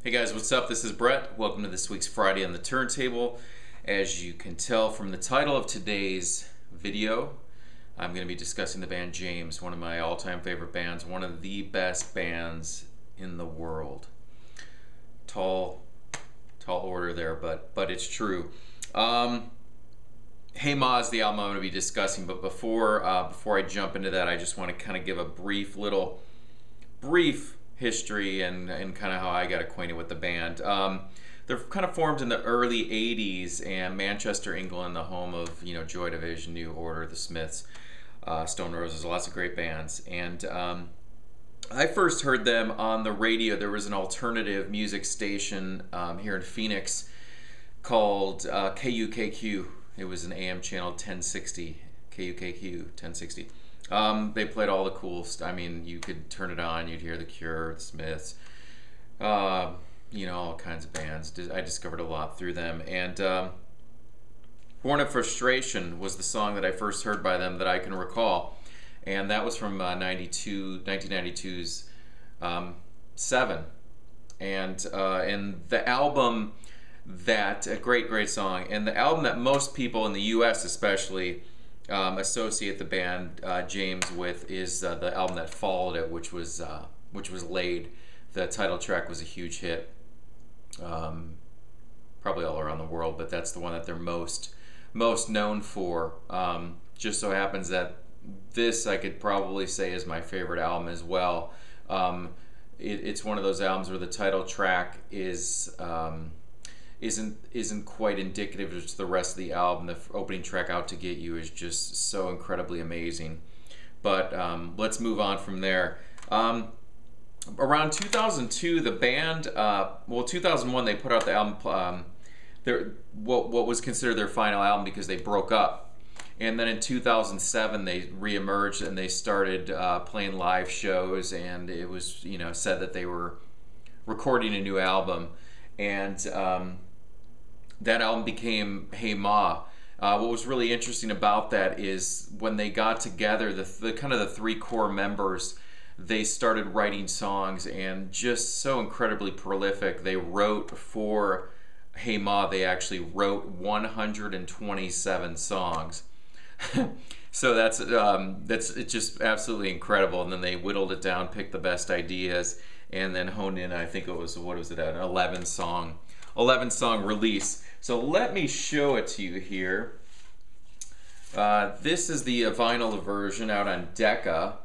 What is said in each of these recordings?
Hey guys, what's up? This is Bret. Welcome to this week's Friday on the Turntable. As you can tell from the title of today's video, I'm going to be discussing the band James, one of my all-time favorite bands, one of the best bands in the world. Tall order there, but it's true. Hey Ma is the album I'm going to be discussing, but before I jump into that, I just want to kind of give a brief history and kind of how I got acquainted with the band. They're kind of formed in the early 80s, and Manchester, England, the home of Joy Division, New Order, The Smiths, Stone Roses, lots of great bands. And I first heard them on the radio. There was an alternative music station here in Phoenix called KUKQ. It was an AM channel 1060, KUKQ 1060. They played all the cool stuff. I mean, you could turn it on, you'd hear The Cure, The Smiths, all kinds of bands. I discovered a lot through them. And Born of Frustration was the song that I first heard by them that I can recall. And that was from 1992's Seven. And the album a great song. And the album that most people in the US especially associate the band James with is the album that followed it, which was Laid. The title track was a huge hit, probably all around the world, but that's the one that they're most known for. Just so happens that this, I could probably say, is my favorite album as well. It's one of those albums where the title track isn't quite indicative to the rest of the album. The opening track, Out to Get You, is just so incredibly amazing. But let's move on from there. Around 2002, the band, 2001, they put out the album, what was considered their final album, because they broke up. And then in 2007, they reemerged and they started playing live shows, and it was said that they were recording a new album. And that album became Hey Ma. What was really interesting about that is when they got together, the kind of the three core members, they started writing songs, and just so incredibly prolific. They wrote for Hey Ma, they actually wrote 127 songs. So it's just absolutely incredible. And then they whittled it down, picked the best ideas, and then honed in. I think it was, what was it, an 11 song release. So let me show it to you here. This is the vinyl version out on Decca.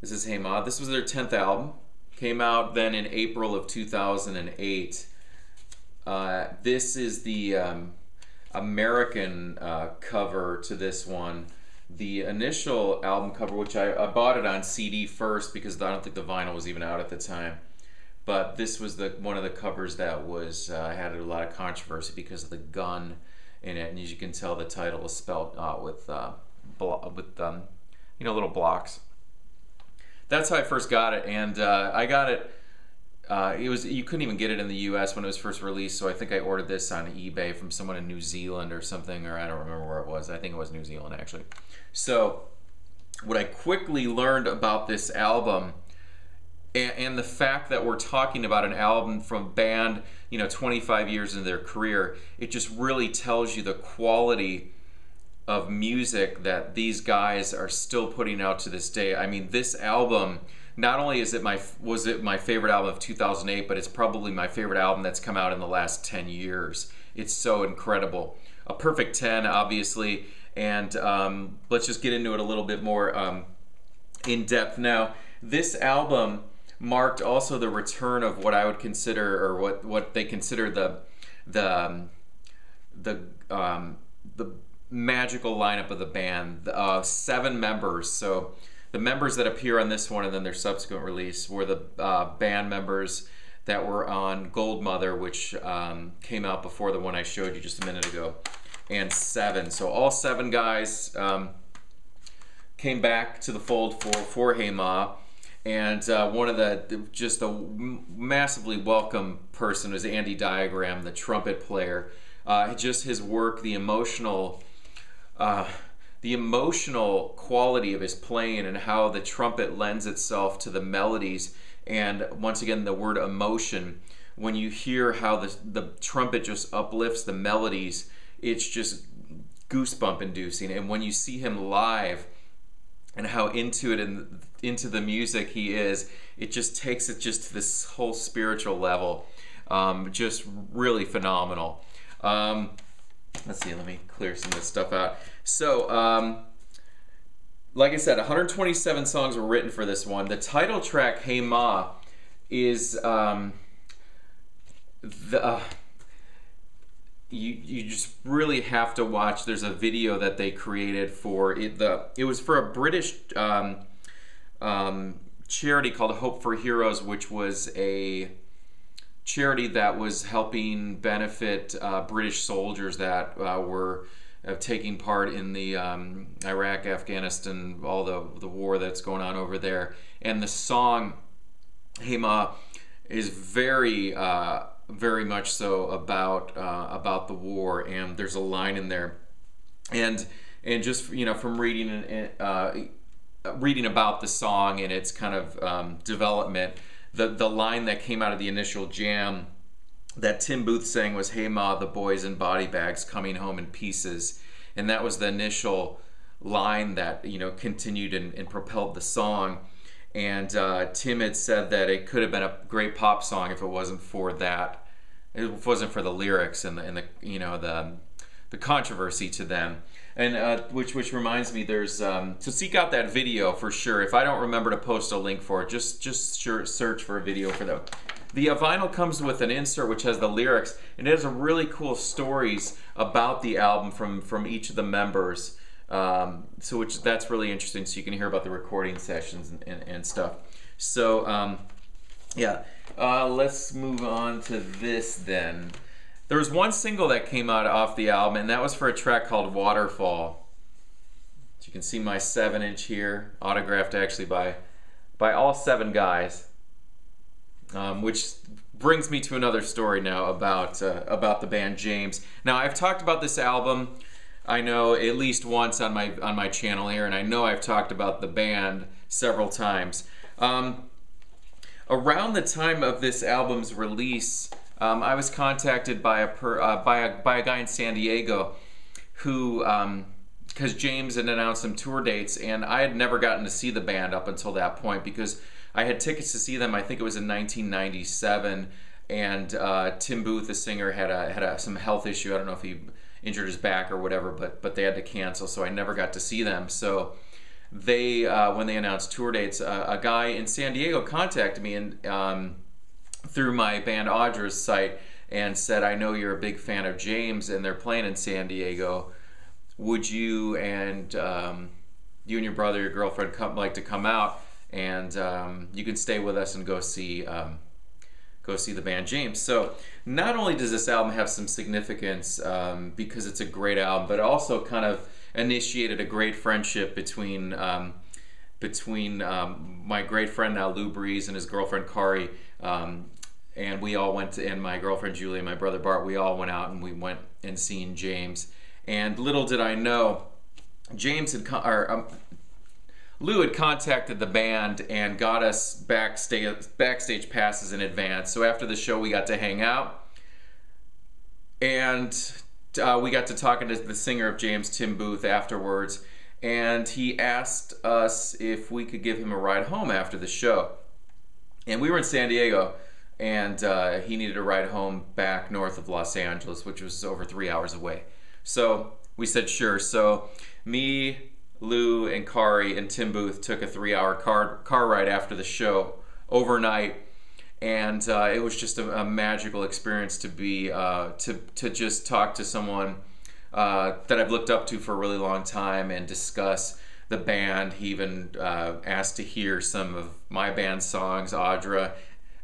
This is Hey Ma. This was their 10th album. Came out then in April of 2008. This is the American cover to this one. The initial album cover, which I bought it on CD first because I don't think the vinyl was even out at the time. But this was one of the covers that was had a lot of controversy because of the gun in it, and as you can tell, the title was spelled out with little blocks. That's how I first got it, and I got it. You couldn't even get it in the U.S. when it was first released, so I think I ordered this on eBay from someone in New Zealand or something, or I don't remember where it was. I think it was New Zealand, actually. So what I quickly learned about this album, and the fact that we're talking about an album from a band 25 years into their career, it just really tells you the quality of music that these guys are still putting out to this day. I mean, this album, not only was it my favorite album of 2008, but it's probably my favorite album that's come out in the last 10 years. It's so incredible. A perfect 10, obviously, and let's just get into it a little bit more in depth now. This album marked also the return of what I would consider, or what they consider the magical lineup of the band. 7 members. So the members that appear on this one and then their subsequent release were the band members that were on Gold Mother, which came out before the one I showed you just a minute ago, and 7. So all 7 guys came back to the fold for Hey Ma. And one of just a massively welcome person was Andy Diagram, the trumpet player. Just his work, the emotional quality of his playing, and how the trumpet lends itself to the melodies. And once again, the word emotion when you hear how the trumpet just uplifts the melodies, it's just goosebump inducing. And when you see him live and how into it and into the music he is, it just takes it just to this whole spiritual level. Just really phenomenal. Let's see, let me clear some of this stuff out. So, like I said, 127 songs were written for this one. The title track, Hey Ma, is you just really have to watch. There's a video that they created for it. It was for a British charity called Hope for Heroes, which was a charity that was helping benefit British soldiers that were taking part in the Iraq, Afghanistan, all the war that's going on over there. And the song Hey Ma is very very much so about the war, and there's a line in there, and just from reading reading about the song and its kind of development, the line that came out of the initial jam that Tim Booth sang was, "Hey Ma, the boys in body bags coming home in pieces," and that was the initial line that continued and propelled the song. And Tim had said that it could have been a great pop song if it wasn't for that. It wasn't for the lyrics and the controversy to them. And which reminds me, there's so seek out that video for sure. If I don't remember to post a link for it, just search for a video for them. The vinyl comes with an insert which has the lyrics, and it has a really cool stories about the album from each of the members. So that's really interesting, so you can hear about the recording sessions and stuff. So let's move on to this then. There was one single that came out off the album, and that was for a track called Waterfall. So you can see my 7-inch here, autographed actually by all 7 guys, which brings me to another story now about the band James. Now, I've talked about this album, I know, at least once on my channel here, and I know I've talked about the band several times. Around the time of this album's release, I was contacted by a guy in San Diego who, because James had announced some tour dates, and I had never gotten to see the band up until that point because I had tickets to see them. I think it was in 1997, and Tim Booth, the singer, had some health issue. I don't know if he injured his back or whatever, but they had to cancel, so I never got to see them. So they, when they announced tour dates, a guy in San Diego contacted me and through my band Audra's site and said, "I know you're a big fan of James, and they're playing in San Diego. Would you and your brother, your girlfriend, like to come out, and you can stay with us and go see the band James?" So not only does this album have some significance because it's a great album, but it also kind of initiated a great friendship between my great friend now Lou Breeze and his girlfriend Kari, and we all went to, and my girlfriend Julie and my brother Bart, we all went out and we went and seen James. And little did I know, Lou had contacted the band and got us backstage passes in advance. So after the show, we got to hang out, and we got to talking to the singer of James, Tim Booth, afterwards. And he asked us if we could give him a ride home after the show. And we were in San Diego, and he needed a ride home back north of Los Angeles, which was over 3 hours away. So we said sure. So me, Lou, and Kari and Tim Booth took a 3-hour car ride after the show overnight, and it was just a magical experience to be to just talk to someone that I've looked up to for a really long time and discuss the band. He even asked to hear some of my band's songs, Audra,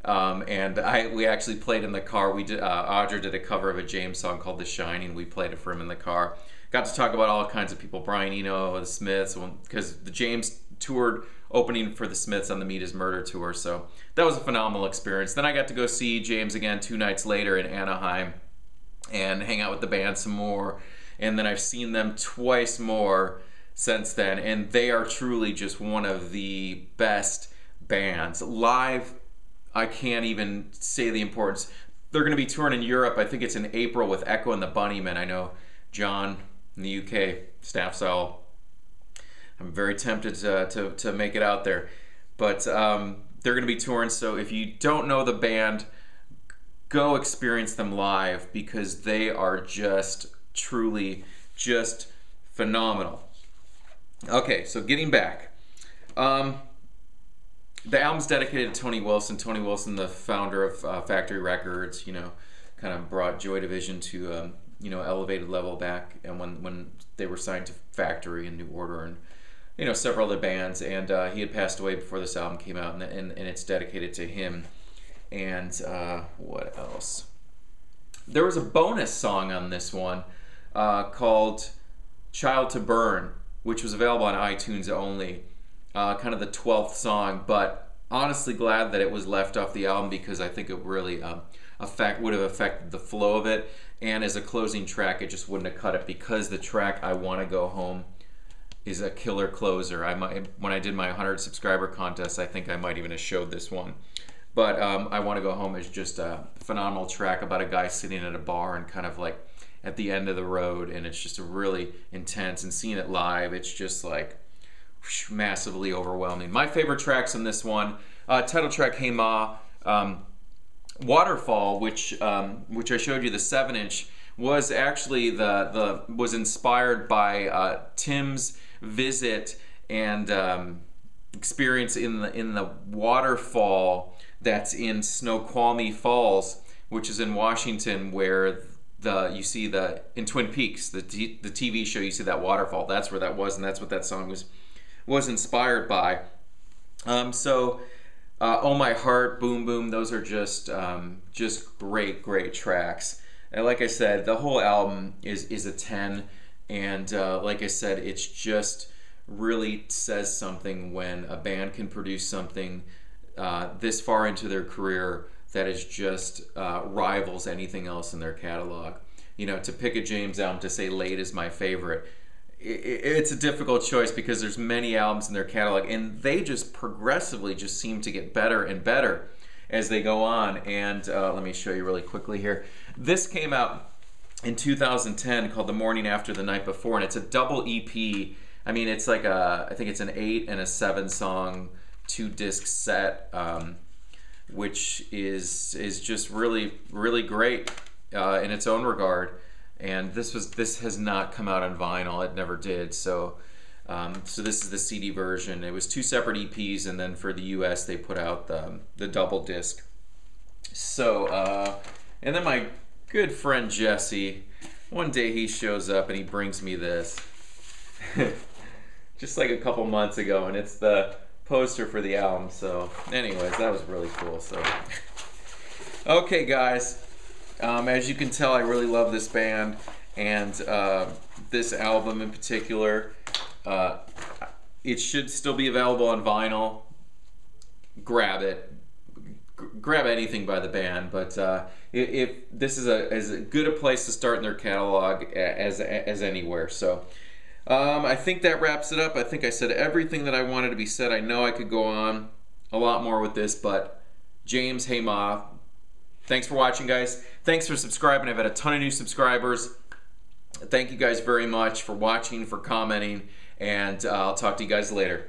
and we actually played in the car. Audra did a cover of a James song called "The Shining." We played it for him in the car. Got to talk about all kinds of people, Brian Eno, the Smiths, because the James toured opening for the Smiths on the Meet Is Murder tour, so that was a phenomenal experience. Then I got to go see James again 2 nights later in Anaheim and hang out with the band some more, and then I've seen them twice more since then, and they are truly just one of the best bands. Live, I can't even say the importance. They're going to be touring in Europe. I think it's in April with Echo and the Bunnymen. I know John in the UK, staff style. I'm very tempted to make it out there. But they're going to be touring, so if you don't know the band, go experience them live because they are just truly just phenomenal. Okay, so getting back. The album's dedicated to Tony Wilson. Tony Wilson, the founder of Factory Records, you know, kind of brought Joy Division to you know, elevated level back, and when they were signed to Factory and New Order and, you know, several other bands, and he had passed away before this album came out, and it's dedicated to him. And what else? There was a bonus song on this one called Child to Burn, which was available on iTunes only. Kind of the 12th song, but honestly glad that it was left off the album because I think it really would have affected the flow of it, and as a closing track it just wouldn't have cut it because the track I Want to Go Home is a killer closer. When I did my 100 subscriber contest, I think I might even have showed this one, but I Want to Go Home is just a phenomenal track about a guy sitting at a bar and kind of like at the end of the road, and it's just a really intense, and seeing it live, it's just like massively overwhelming. My favorite tracks on this one, title track Hey Ma, Waterfall, which I showed you, the 7-inch, was actually was inspired by Tim's visit and experience in the waterfall that's in Snoqualmie Falls, which is in Washington, where you see in Twin Peaks, the TV show, you see that waterfall. That's where that was, and that's what that song was inspired by. Oh My Heart, Boom Boom, those are just great tracks. And like I said, the whole album is a 10, and like I said, it's just really says something when a band can produce something this far into their career that is just rivals anything else in their catalog. You know, to pick a James album, to say Late is my favorite, it's a difficult choice because there's many albums in their catalog, and they just progressively just seem to get better and better as they go on. And let me show you really quickly here. This came out in 2010 called The Morning After the Night Before, and it's a double EP. I mean, it's like I think it's an 8 and a 7 song 2-disc set, which is just really great in its own regard. And this has not come out on vinyl. It never did. So this is the CD version. It was 2 separate EPs, and then for the US they put out the double disc. So and then my good friend Jesse, one day he shows up and he brings me this, just like a couple months ago, and it's the poster for the album. So anyways, that was really cool. So okay guys, as you can tell, I really love this band, and this album in particular. It should still be available on vinyl. Grab it. Grab anything by the band, but if this is as good a place to start in their catalog as anywhere. So I think that wraps it up. I think I said everything that I wanted to be said. I know I could go on a lot more with this, but James, Hey Ma, thanks for watching, guys. Thanks for subscribing. I've had a ton of new subscribers. Thank you guys very much for watching, for commenting, and I'll talk to you guys later.